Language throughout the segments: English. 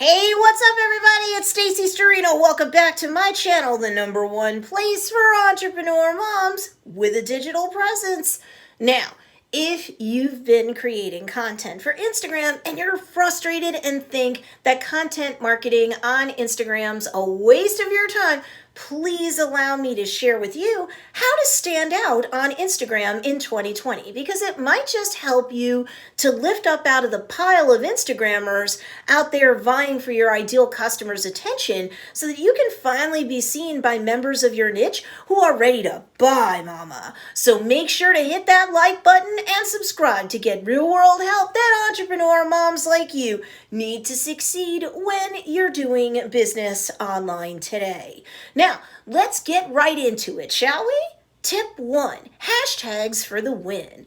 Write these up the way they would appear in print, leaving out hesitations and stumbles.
Hey, what's up everybody? It's Stacey Storino. Welcome back to my channel, the #1 place for entrepreneur moms with a digital presence. Now, if you've been creating content for Instagram and you're frustrated and think that content marketing on Instagram's a waste of your time, please allow me to share with you how to stand out on Instagram in 2020, because it might just help you to lift up out of the pile of Instagrammers out there vying for your ideal customer's attention so that you can finally be seen by members of your niche who are ready to buy, mama. So make sure to hit that like button and subscribe to get real world help that entrepreneur moms like you need to succeed when you're doing business online today. Now, let's get right into it, shall we? Tip 1, hashtags for the win.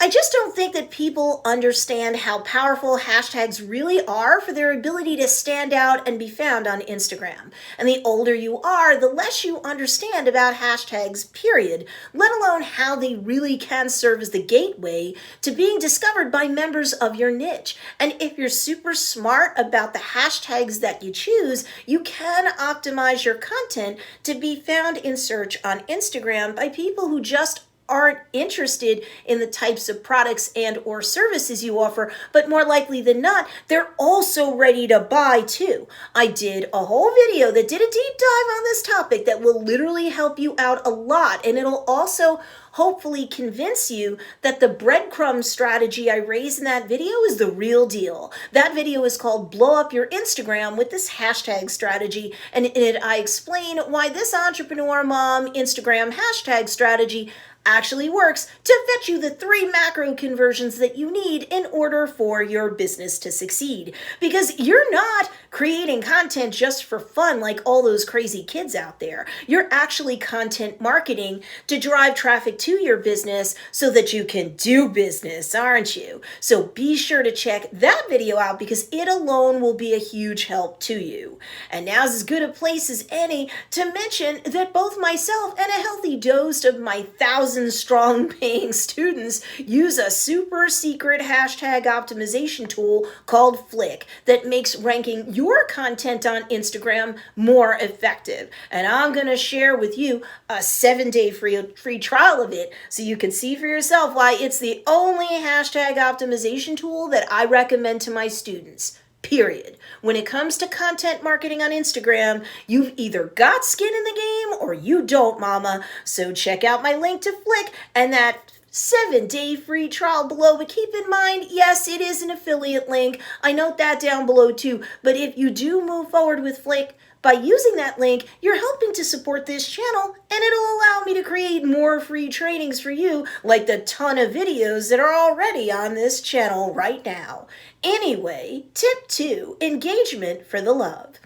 I just don't think that people understand how powerful hashtags really are for their ability to stand out and be found on Instagram. And the older you are, the less you understand about hashtags, period, let alone how they really can serve as the gateway to being discovered by members of your niche. And if you're super smart about the hashtags that you choose, you can optimize your content to be found in search on Instagram by people who just aren't interested in the types of products and or services you offer, but more likely than not, they're also ready to buy too. I did a whole video that did a deep dive on this topic that will literally help you out a lot, and it'll also hopefully convince you that the breadcrumb strategy I raised in that video is the real deal. That video is called Blow Up Your Instagram with this hashtag strategy, and in it I explain why this entrepreneur mom Instagram hashtag strategy actually works to fetch you the 3 macro conversions that you need in order for your business to succeed. Because you're not creating content just for fun like all those crazy kids out there. You're actually content marketing to drive traffic to your business so that you can do business, aren't you? So be sure to check that video out because it alone will be a huge help to you. And now's as good a place as any to mention that both myself and a healthy dose of my 1,000-strong paying students use a super secret hashtag optimization tool called Flick that makes ranking your content on Instagram more effective. And I'm going to share with you a 7-day free trial of it so you can see for yourself why it's the only hashtag optimization tool that I recommend to my students. Period. When it comes to content marketing on Instagram, you've either got skin in the game or you don't, mama. So check out my link to Flick and that 7-day free trial below. But keep in mind, yes, it is an affiliate link. I note that down below too. But if you do move forward with Flick, by using that link, you're helping to support this channel, and it'll allow me to create more free trainings for you, like the ton of videos that are already on this channel right now. Anyway, tip 2, engagement for the love.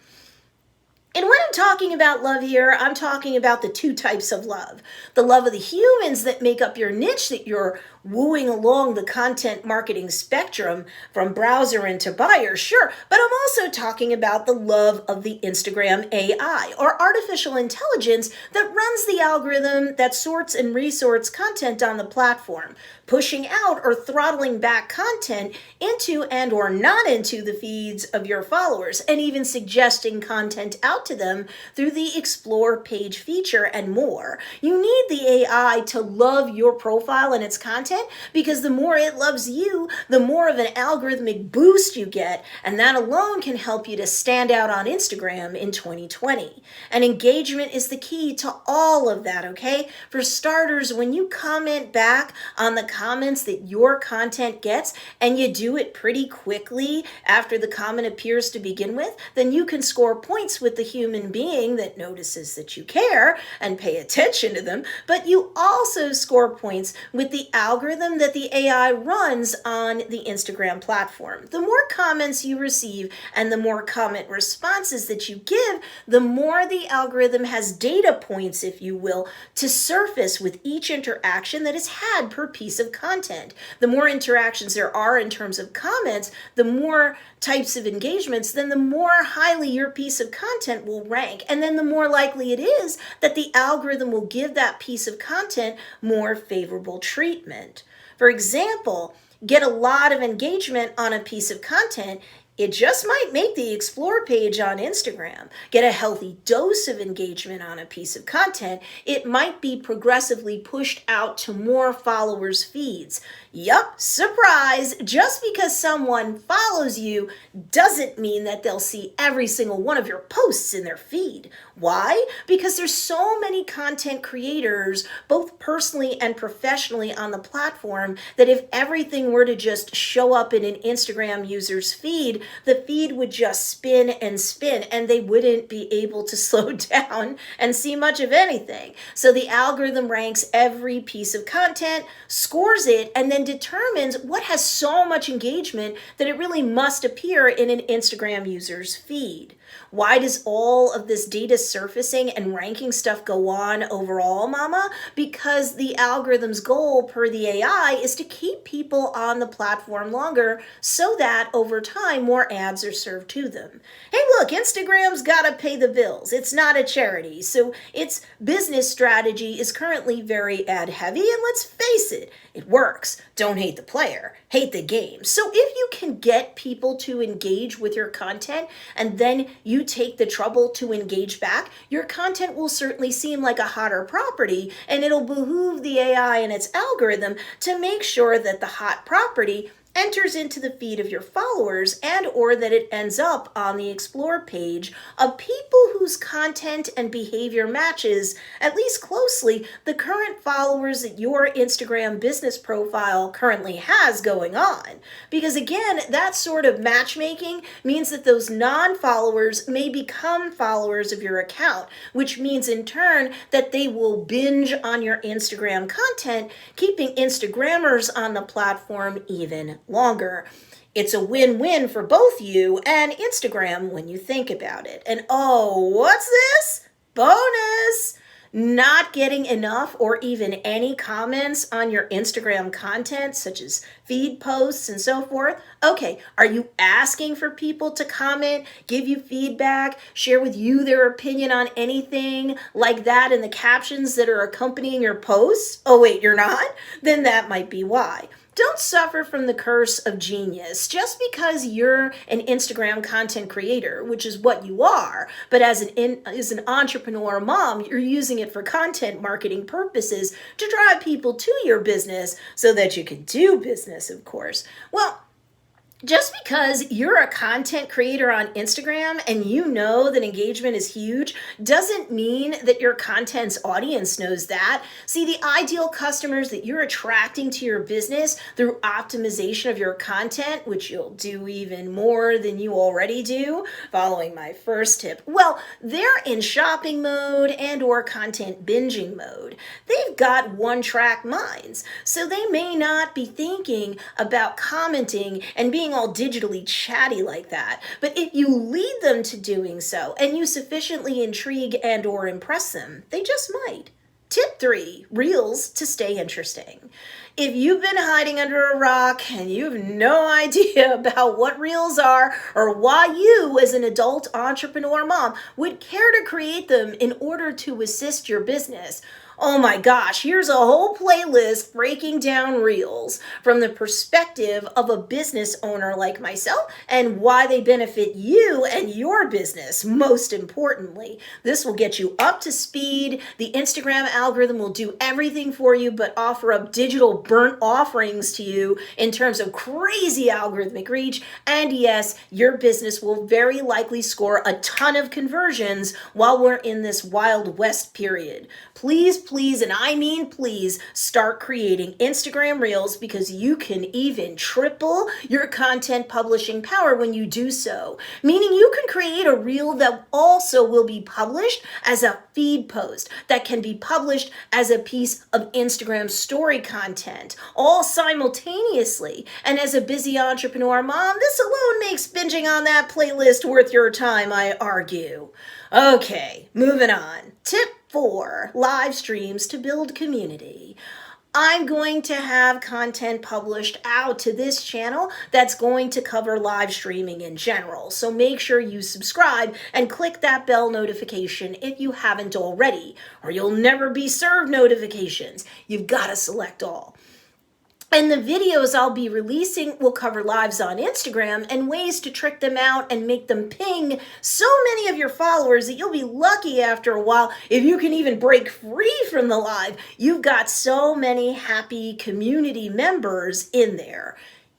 And when I'm talking about love here, I'm talking about the 2 types of love. The love of the humans that make up your niche that you're wooing along the content marketing spectrum from browser into buyer, sure, but I'm also talking about the love of the Instagram AI, or artificial intelligence, that runs the algorithm that sorts and resorts content on the platform, pushing out or throttling back content into and or not into the feeds of your followers, and even suggesting content out to them through the Explore page feature and more. You need the AI to love your profile and its content, because the more it loves you, the more of an algorithmic boost you get, and that alone can help you to stand out on Instagram in 2020. And engagement is the key to all of that, okay? For starters, when you comment back on the comments that your content gets, and you do it pretty quickly after the comment appears to begin with, then you can score points with the human being that notices that you care and pay attention to them, but you also score points with the algorithm that the AI runs on the Instagram platform. The more comments you receive and the more comment responses that you give, the more the algorithm has data points, if you will, to surface with each interaction that is had per piece of content. The more interactions there are in terms of comments, the more types of engagements, then the more highly your piece of content will rank. And then the more likely it is that the algorithm will give that piece of content more favorable treatment. For example, get a lot of engagement on a piece of content It just might make the Explore page on Instagram get a healthy dose of engagement on a piece of content. It might be progressively pushed out to more followers' feeds. Yup, surprise! Just because someone follows you doesn't mean that they'll see every single one of your posts in their feed. Why? Because there's so many content creators, both personally and professionally on the platform, that if everything were to just show up in an Instagram user's feed, the feed would just spin and spin, and they wouldn't be able to slow down and see much of anything. So the algorithm ranks every piece of content, scores it, and then determines what has so much engagement that it really must appear in an Instagram user's feed. Why does all of this data surfacing and ranking stuff go on overall, mama? Because the algorithm's goal per the AI is to keep people on the platform longer so that over time more ads are served to them. Hey look, Instagram's gotta pay the bills. It's not a charity, so its business strategy is currently very ad heavy, and let's face it, it works. Don't hate the player, hate the game. So if you can get people to engage with your content and then you take the trouble to engage back, your content will certainly seem like a hotter property, and it'll behoove the AI and its algorithm to make sure that the hot property enters into the feed of your followers, and or that it ends up on the Explore page of people whose content and behavior matches, at least closely, the current followers that your Instagram business profile currently has going on. Because again, that sort of matchmaking means that those non-followers may become followers of your account, which means in turn that they will binge on your Instagram content, keeping Instagrammers on the platform even longer. It's a win-win for both you and Instagram when you think about it. And oh, what's this? Bonus! Not getting enough or even any comments on your Instagram content, such as feed posts and so forth? Okay, are you asking for people to comment, give you feedback, share with you their opinion on anything like that in the captions that are accompanying your posts? Oh wait, you're not? Then that might be why. Don't suffer from the curse of genius just because you're an Instagram content creator, which is what you are, but as an entrepreneur mom, you're using it for content marketing purposes to drive people to your business so that you can do business, of course. Well, just because you're a content creator on Instagram and you know that engagement is huge doesn't mean that your content's audience knows that. See, the ideal customers that you're attracting to your business through optimization of your content, which you'll do even more than you already do, following my first tip, well, they're in shopping mode and or content binging mode. They've got one-track minds, so they may not be thinking about commenting and being all digitally chatty like that. But if you lead them to doing so and you sufficiently intrigue and or impress them, they just might. Tip 3, Reels to stay interesting. If you've been hiding under a rock and you have no idea about what Reels are or why you as an adult entrepreneur mom would care to create them in order to assist your business, oh my gosh, here's a whole playlist breaking down Reels from the perspective of a business owner like myself and why they benefit you and your business, most importantly. This will get you up to speed. The Instagram algorithm will do everything for you but offer up digital burnt offerings to you in terms of crazy algorithmic reach. And yes, your business will very likely score a ton of conversions while we're in this Wild West period. Please, and I mean please, start creating Instagram Reels because you can even triple your content publishing power when you do so. Meaning you can create a Reel that also will be published as a feed post, that can be published as a piece of Instagram story content, all simultaneously. And as a busy entrepreneur mom, this alone makes binging on that playlist worth your time, I argue. Okay, moving on. Tip 4, live streams to build community. I'm going to have content published out to this channel that's going to cover live streaming in general. So make sure you subscribe and click that bell notification if you haven't already, or you'll never be served notifications. You've got to select all. And the videos I'll be releasing will cover lives on Instagram and ways to trick them out and make them ping so many of your followers that you'll be lucky after a while if you can even break free from the live. You've got so many happy community members in there.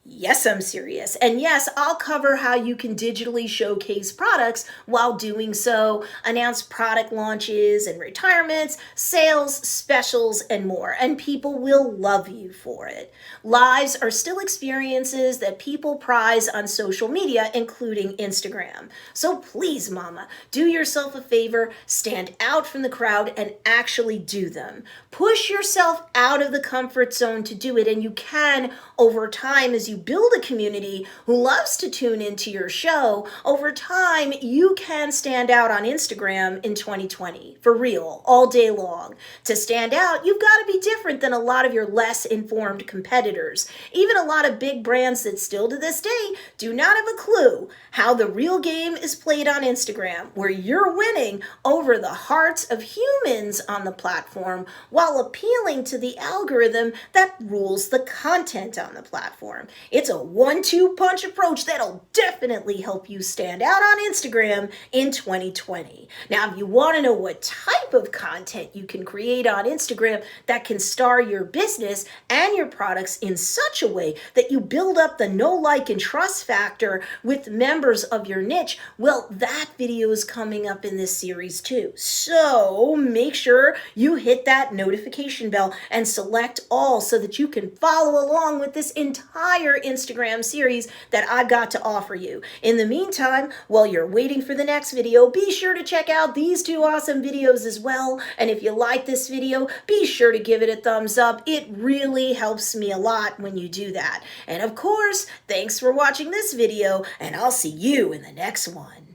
Yes, I'm serious. And yes, I'll cover how you can digitally showcase products while doing so, announce product launches and retirements, sales, specials, and more. And people will love you for it. Lives are still experiences that people prize on social media, including Instagram. So please, mama, do yourself a favor, stand out from the crowd and actually do them. Push yourself out of the comfort zone to do it, and you can over time as you build a community who loves to tune into your show. Over time, you can stand out on Instagram in 2020, for real, all day long. To stand out, you've got to be different than a lot of your less informed competitors. Even a lot of big brands that still to this day do not have a clue how the real game is played on Instagram, where you're winning over the hearts of humans on the platform while appealing to the algorithm that rules the content on the platform. It's a 1-2 punch approach that'll definitely help you stand out on Instagram in 2020. Now, if you want to know what type of content you can create on Instagram that can star your business and your products in such a way that you build up the know, like, and trust factor with members of your niche, well, that video is coming up in this series too. So make sure you hit that notification bell and select all so that you can follow along with this entire Instagram series that I've got to offer you. In the meantime, while you're waiting for the next video, be sure to check out these 2 awesome videos as well. And if you like this video, be sure to give it a thumbs up. It really helps me a lot when you do that. And of course, thanks for watching this video, and I'll see you in the next one.